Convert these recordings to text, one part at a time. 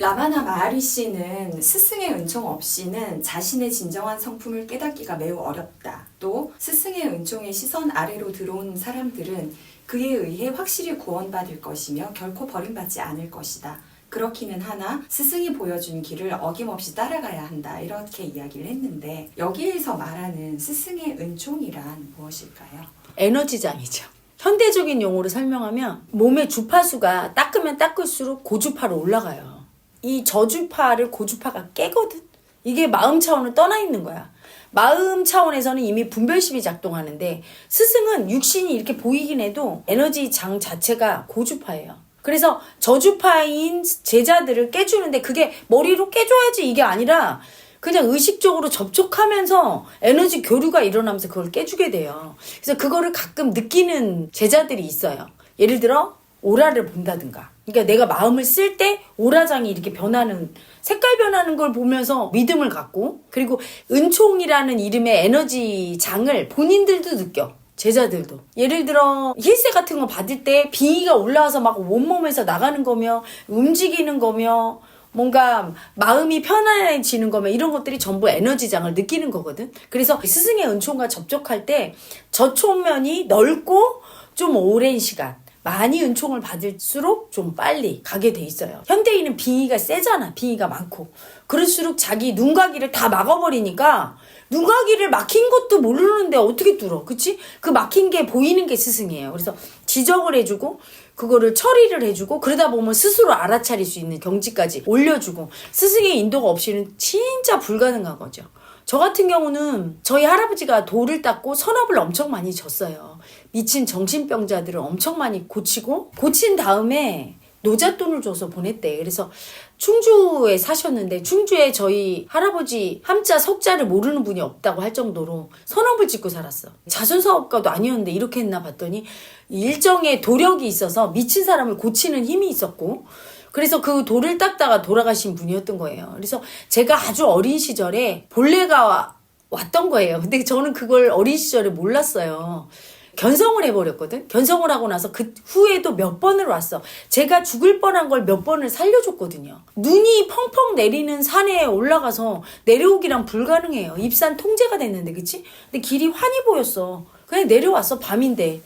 라바나 마하리 씨는 스승의 은총 없이는 자신의 진정한 성품을 깨닫기가 매우 어렵다. 또 스승의 은총의 시선 아래로 들어온 사람들은 그에 의해 확실히 구원받을 것이며 결코 버림받지 않을 것이다. 그렇기는 하나 스승이 보여준 길을 어김없이 따라가야 한다. 이렇게 이야기를 했는데 여기에서 말하는 스승의 은총이란 무엇일까요? 에너지장이죠. 현대적인 용어로 설명하면 몸의 주파수가 닦으면 닦을수록 고주파로 올라가요. 이 저주파를 고주파가 깨거든. 이게 마음 차원을 떠나 있는 거야. 마음 차원에서는 이미 분별심이 작동하는데 스승은 육신이 이렇게 보이긴 해도 에너지 장 자체가 고주파예요. 그래서 저주파인 제자들을 깨주는데 그게 머리로 깨줘야지 이게 아니라 그냥 의식적으로 접촉하면서 에너지 교류가 일어나면서 그걸 깨주게 돼요. 그래서 그거를 가끔 느끼는 제자들이 있어요. 예를 들어 오라를 본다든가. 그러니까 내가 마음을 쓸 때 오라장이 이렇게 변하는, 색깔 변하는 걸 보면서 믿음을 갖고, 그리고 은총이라는 이름의 에너지 장을 본인들도 느껴. 제자들도. 예를 들어 힐세 같은 거 받을 때 빙의가 올라와서 막 온몸에서 나가는 거며 움직이는 거며 뭔가 마음이 편안해지는 거며 이런 것들이 전부 에너지장을 느끼는 거거든. 그래서 스승의 은총과 접촉할 때 저촉면이 넓고 좀 오랜 시간 많이 은총을 받을수록 좀 빨리 가게 돼 있어요. 현대인은 빙의가 세잖아. 빙의가 많고. 그럴수록 자기 눈가기를 다 막아버리니까 눈가기를 막힌 것도 모르는데 어떻게 뚫어. 그치? 그 막힌 게 보이는 게 스승이에요. 그래서 지적을 해주고 그거를 처리를 해주고 그러다 보면 스스로 알아차릴 수 있는 경지까지 올려주고 스승의 인도가 없이는 진짜 불가능한 거죠. 저 같은 경우는 저희 할아버지가 돌을 닦고 선업을 엄청 많이 졌어요. 미친 정신병자들을 엄청 많이 고친 다음에 노잣돈을 줘서 보냈대. 그래서 충주에 사셨는데 충주에 저희 할아버지 함자 석자를 모르는 분이 없다고 할 정도로 선업을 짓고 살았어. 자선사업가도 아니었는데 이렇게 했나 봤더니 일정의 도력이 있어서 미친 사람을 고치는 힘이 있었고 그래서 그 돌을 닦다가 돌아가신 분이었던 거예요. 그래서 제가 아주 어린 시절에 본래가 왔던 거예요. 근데 저는 그걸 어린 시절에 몰랐어요. 견성을 해버렸거든. 견성을 하고 나서 그 후에도 몇 번을 왔어. 제가 죽을 뻔한 걸 몇 번을 살려줬거든요. 눈이 펑펑 내리는 산에 올라가서 내려오기랑 불가능해요. 입산 통제가 됐는데 그치? 근데 길이 환히 보였어. 그냥 내려왔어. 밤인데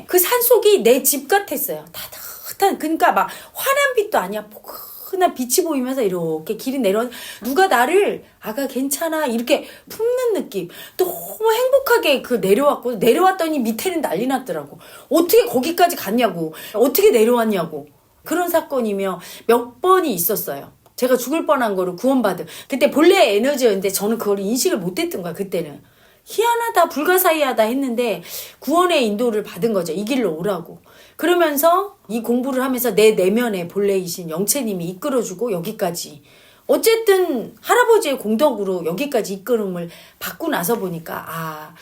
그 산속이 내 집 같았어요. 따뜻한 그러니까 막 환한 빛도 아니야. 포근한 빛이 보이면서 이렇게 길이 내려와 누가 나를 아가 괜찮아 이렇게 품는 느낌. 너무 행복하게 그 내려왔더니 밑에는 난리 났더라고. 어떻게 거기까지 갔냐고. 어떻게 내려왔냐고. 그런 사건이며 몇 번이 있었어요. 제가 죽을 뻔한 거를 구원받은. 그때 본래 에너지였는데 저는 그걸 인식을 못했던 거야. 그때는. 희한하다 불가사의하다 했는데 구원의 인도를 받은 거죠. 이 길로 오라고. 그러면서 이 공부를 하면서 내 내면의 본래이신 영체님이 이끌어주고 여기까지 어쨌든 할아버지의 공덕으로 여기까지 이끌음을 받고 나서 보니까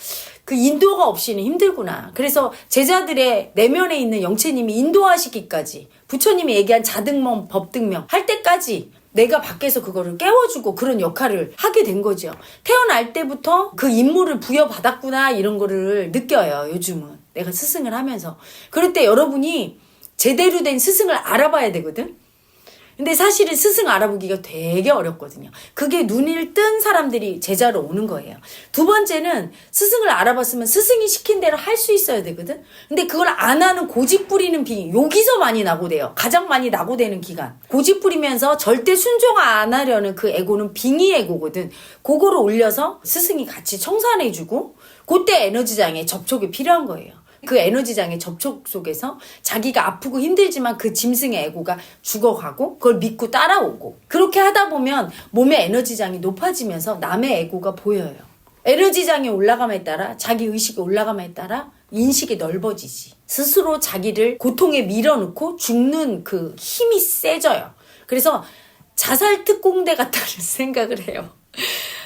그 인도가 없이는 힘들구나. 그래서 제자들의 내면에 있는 영체님이 인도하시기까지 부처님이 얘기한 자등명 법등명 할 때까지 내가 밖에서 그거를 깨워주고 그런 역할을 하게 된 거죠. 태어날 때부터 그 임무를 부여받았구나 이런 거를 느껴요. 요즘은 내가 스승을 하면서. 그럴 때 여러분이 제대로 된 스승을 알아봐야 되거든. 근데 사실은 스승 알아보기가 되게 어렵거든요. 그게 눈을 뜬 사람들이 제자로 오는 거예요. 두 번째는 스승을 알아봤으면 스승이 시킨 대로 할 수 있어야 되거든. 근데 그걸 안 하는 고집 부리는 여기서 많이 낙오돼요. 가장 많이 낙오되는 기간. 고집 부리면서 절대 순종 안 하려는 그 에고는 빙의 에고거든. 그거를 올려서 스승이 같이 청산해주고 그때 에너지장에 접촉이 필요한 거예요. 그 에너지장의 접촉 속에서 자기가 아프고 힘들지만 그 짐승의 에고가 죽어가고 그걸 믿고 따라오고 그렇게 하다 보면 몸의 에너지장이 높아지면서 남의 에고가 보여요. 에너지장이 올라감에 따라 자기 의식이 올라감에 따라 인식이 넓어지지. 스스로 자기를 고통에 밀어넣고 죽는 그 힘이 세져요. 그래서 자살 특공대 같다는 생각을 해요.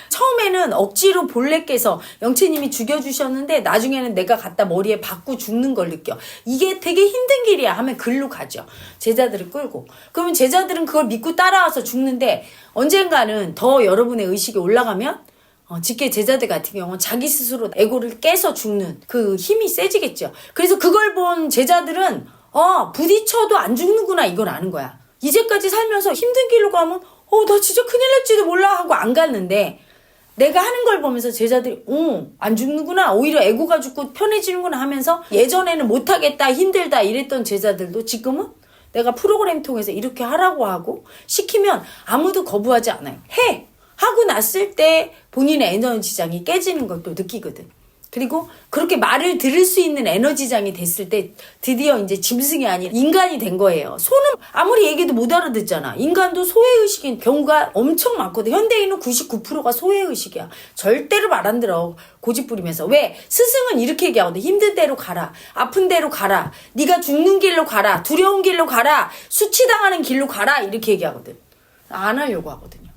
처음에는 억지로 본래께서 영체님이 죽여주셨는데 나중에는 내가 갖다 머리에 박고 죽는 걸 느껴. 이게 되게 힘든 길이야 하면 글로 가죠. 제자들을 끌고. 그러면 제자들은 그걸 믿고 따라와서 죽는데 언젠가는 더 여러분의 의식이 올라가면 직계 제자들 같은 경우는 자기 스스로 에고를 깨서 죽는 그 힘이 세지겠죠. 그래서 그걸 본 제자들은 부딪혀도 안 죽는구나 이걸 아는 거야. 이제까지 살면서 힘든 길로 가면 나 진짜 큰일 날지도 몰라 하고 안 갔는데 내가 하는 걸 보면서 제자들이 안 죽는구나, 오히려 애고가 죽고 편해지는구나 하면서 예전에는 못하겠다, 힘들다 이랬던 제자들도 지금은 내가 프로그램 통해서 이렇게 하라고 하고 시키면 아무도 거부하지 않아요. 하고 났을 때 본인의 에너지장이 깨지는 걸 또 느끼거든. 그리고 그렇게 말을 들을 수 있는 에너지장이 됐을 때 드디어 이제 짐승이 아닌 인간이 된 거예요. 소는 아무리 얘기해도 못 알아듣잖아. 인간도 소외의식인 경우가 엄청 많거든. 현대인은 99%가 소외의식이야. 절대로 말 안 들어. 고집 부리면서. 왜? 스승은 이렇게 얘기하거든. 힘든 대로 가라. 아픈 대로 가라. 네가 죽는 길로 가라. 두려운 길로 가라. 수치당하는 길로 가라. 이렇게 얘기하거든. 안 하려고 하거든요.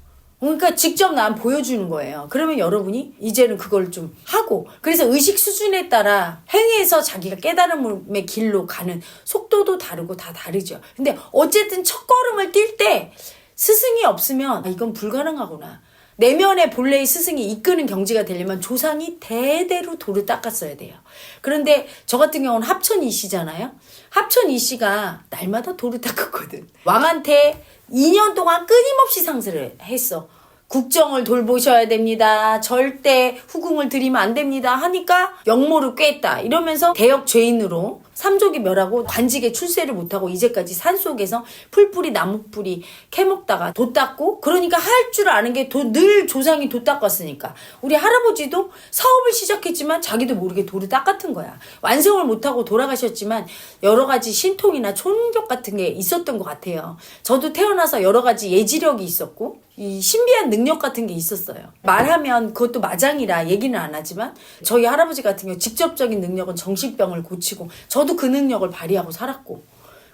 그러니까 직접 난 보여주는 거예요. 그러면 여러분이 이제는 그걸 좀 하고, 그래서 의식 수준에 따라 행위에서 자기가 깨달음의 길로 가는 속도도 다르고 다 다르죠. 근데 어쨌든 첫 걸음을 뛸 때 스승이 없으면 이건 불가능하구나. 내면의 본래의 스승이 이끄는 경지가 되려면 조상이 대대로 돌을 닦았어야 돼요. 그런데 저 같은 경우는 합천 이씨잖아요. 합천 이씨가 날마다 돌을 닦았거든. 왕한테 2년 동안 끊임없이 상세를 했어. 국정을 돌보셔야 됩니다. 절대 후궁을 들이면 안 됩니다. 하니까 역모를 꿰했다. 이러면서 대역 죄인으로 삼족이 멸하고 관직에 출세를 못하고 이제까지 산속에서 풀뿌리 나무뿌리 캐먹다가 돛 닦고, 그러니까 할 줄 아는 게 늘 조상이 돛 닦았으니까 우리 할아버지도 사업을 시작했지만 자기도 모르게 돌을 닦았던 거야. 완성을 못하고 돌아가셨지만 여러 가지 신통이나 초능력 같은 게 있었던 것 같아요. 저도 태어나서 여러 가지 예지력이 있었고 이 신비한 능력 같은 게 있었어요. 말하면 그것도 마장이라 얘기는 안 하지만 저희 할아버지 같은 경우 직접적인 능력은 정신병을 고치고 저도 그 능력을 발휘하고 살았고,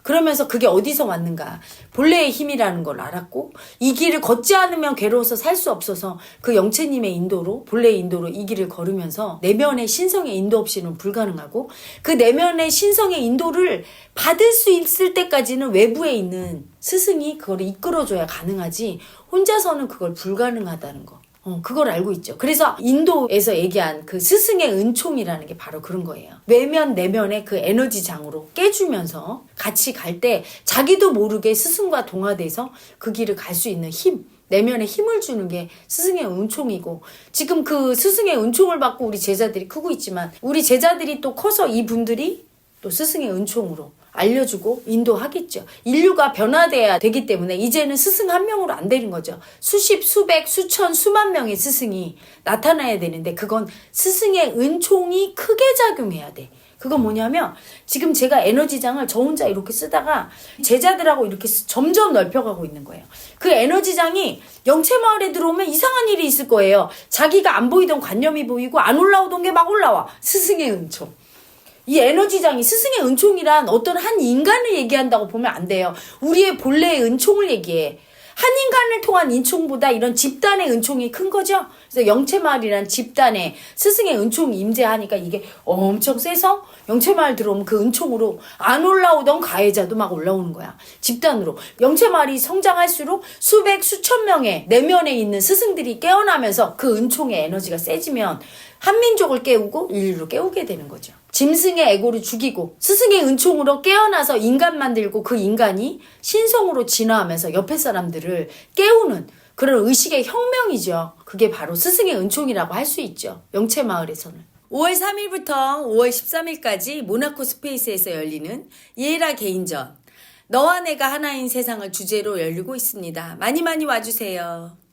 그러면서 그게 어디서 왔는가, 본래의 힘이라는 걸 알았고, 이 길을 걷지 않으면 괴로워서 살 수 없어서 그 영채님의 인도로, 본래의 인도로 이 길을 걸으면서 내면의 신성의 인도 없이는 불가능하고, 그 내면의 신성의 인도를 받을 수 있을 때까지는 외부에 있는 스승이 그걸 이끌어줘야 가능하지 혼자서는 그걸 불가능하다는 거. 그걸 알고 있죠. 그래서 인도에서 얘기한 그 스승의 은총이라는 게 바로 그런 거예요. 외면 내면의 그 에너지장으로 깨주면서 같이 갈 때 자기도 모르게 스승과 동화돼서 그 길을 갈 수 있는 힘, 내면에 힘을 주는 게 스승의 은총이고, 지금 그 스승의 은총을 받고 우리 제자들이 크고 있지만 우리 제자들이 또 커서 이분들이 또 스승의 은총으로 알려주고 인도하겠죠. 인류가 변화돼야 되기 때문에 이제는 스승 한 명으로 안 되는 거죠. 수십, 수백, 수천, 수만 명의 스승이 나타나야 되는데 그건 스승의 은총이 크게 작용해야 돼. 그건 뭐냐면 지금 제가 에너지장을 저 혼자 이렇게 쓰다가 제자들하고 이렇게 점점 넓혀가고 있는 거예요. 그 에너지장이 영채마을에 들어오면 이상한 일이 있을 거예요. 자기가 안 보이던 관념이 보이고 안 올라오던 게 막 올라와. 스승의 은총. 이 에너지장이 스승의 은총이란 어떤 한 인간을 얘기한다고 보면 안 돼요. 우리의 본래의 은총을 얘기해. 한 인간을 통한 은총보다 이런 집단의 은총이 큰 거죠. 그래서 영채마을이란 집단에 스승의 은총이 임재하니까 이게 엄청 세서 영채마을 들어오면 그 은총으로 안 올라오던 가해자도 막 올라오는 거야. 집단으로. 영채마을이 성장할수록 수백, 수천 명의 내면에 있는 스승들이 깨어나면서 그 은총의 에너지가 세지면 한민족을 깨우고 인류를 깨우게 되는 거죠. 짐승의 에고를 죽이고 스승의 은총으로 깨어나서 인간 만들고 그 인간이 신성으로 진화하면서 옆에 사람들을 깨우는 그런 의식의 혁명이죠. 그게 바로 스승의 은총이라고 할 수 있죠. 영채마을에서는. 5월 3일부터 5월 13일까지 모나코 스페이스에서 열리는 예라 개인전, 너와 내가 하나인 세상을 주제로 열리고 있습니다. 많이 많이 와주세요.